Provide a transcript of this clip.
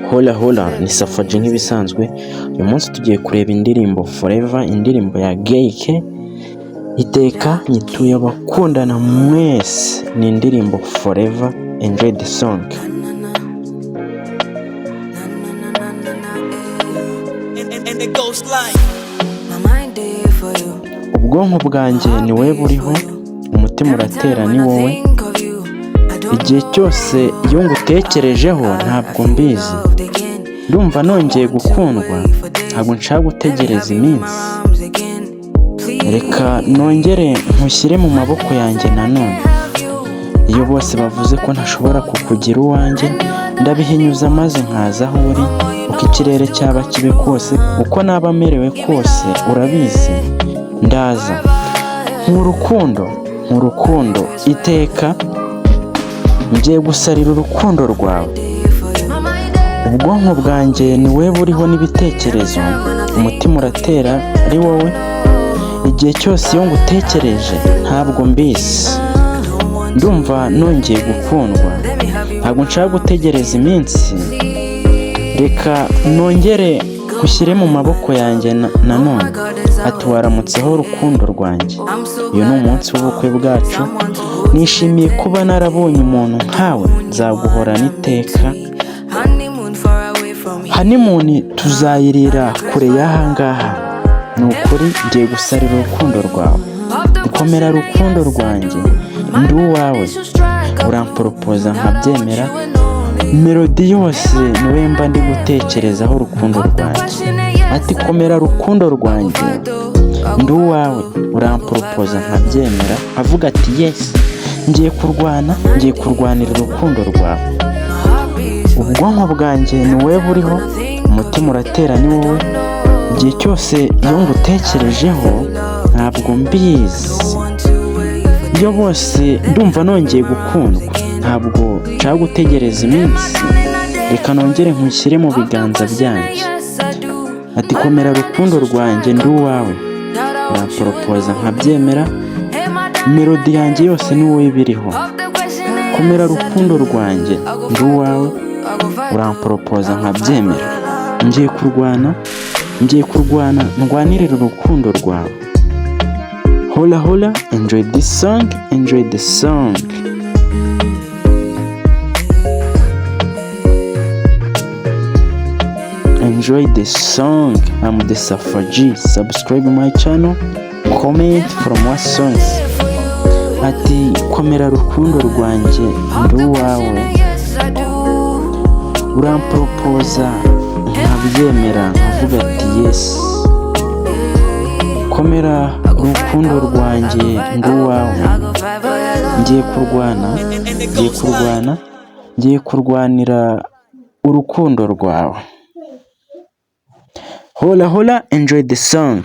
Hola hola ni Safaji nk'ibisanzwe. Uyu munsi tugiye kureba indirimbo Forever, indirimbo ya Gayke. Iteka nyituye abakundana mwese, ni indirimbo Forever. Enjoy the song. Ubwonko bwanjye ni wowe buriho, umutima uratera ni wowe. Igihe cyose iyo ngutekerejeho ntabwo mbizi, ndumva nongeye gukundwa, ntabwo nshaka gutegereza iminsi. Reka nongere nkushyire mu maboko yanjye nanone. Iyo bose bavuze ko ntashobora kukugira uwanjye, ndabihinyuza maze nkaza aho uri. Uko ikirere cyaba kibi kose, uko naba merewe kose, urabizi ndaza. Nk'urukundo iteka ngiye gusarira urukundo rwawe. Ubwonko bwanjye ni wowe buriho n'ibitekerezo, umutima uratera ari wowe. Igihe cyose iyo ngutekereje ntabwo mbizi, ndumva nongeye gukundwa, ntabwo nshaka gutegereza iminsi. Reka nongere gushyire mu maboko yanjye nanone. Ati waramutseho urukundo rwanjye, uyu ni umunsi w'ubukwe bwacu. Nishimiye kuba narabonye umuntu nkawe, nzaguhorana iteka. Honeymoon tuzayirira kure y'aha ngaha. Ni ukuri ngiye gusarira urukundo rwawe. Dukomera rukundo rwanjye, ndi uwawe. Uramporopoza nkabyemera. Melody yose niwe mba ndi gutekerezaho urukundo rwanjye. Ati komera rukundo rwanjye, ndi uwawe. Uramporopoza nkabyemera. Avuga ati yes, ngiye kurwanira urukundo rwawe. Ubwonko bwanjye ni wowe buriho, umutima uratera ni wowe. Igihe cyose iyo ngutekerejeho ntabwo mbizi. Iyo bose ndumva nongeye gukundwa, ntabwo nshaka gutegereza iminsi. Reka nongere nkushyire mu biganza byanjye. Ati komera rukundo rwanjye, ndi uwawe. Uramporopoza nkabyemera. Melody yanjye yose ni wowe biriho. Komera rukundo rwanjye, ndi uwawe. Uramporopoza nkabyemera. Ngiye kurwana ndwanirira urukundo rwawe. Hola hola, enjoy this song, enjoy the song. Enjoy the song. I'm the Safaji. Subscribe my channel, comment from what songs. Ati komera rukundo rwanjye, ndi uwawe. Uramporopoza nkabyemera, nkavuga ati yes. Komera urukundo rwanjye, ndi uwawe. Ngiye kurwanira urukundo rwawe. Hola hola, enjoy the song.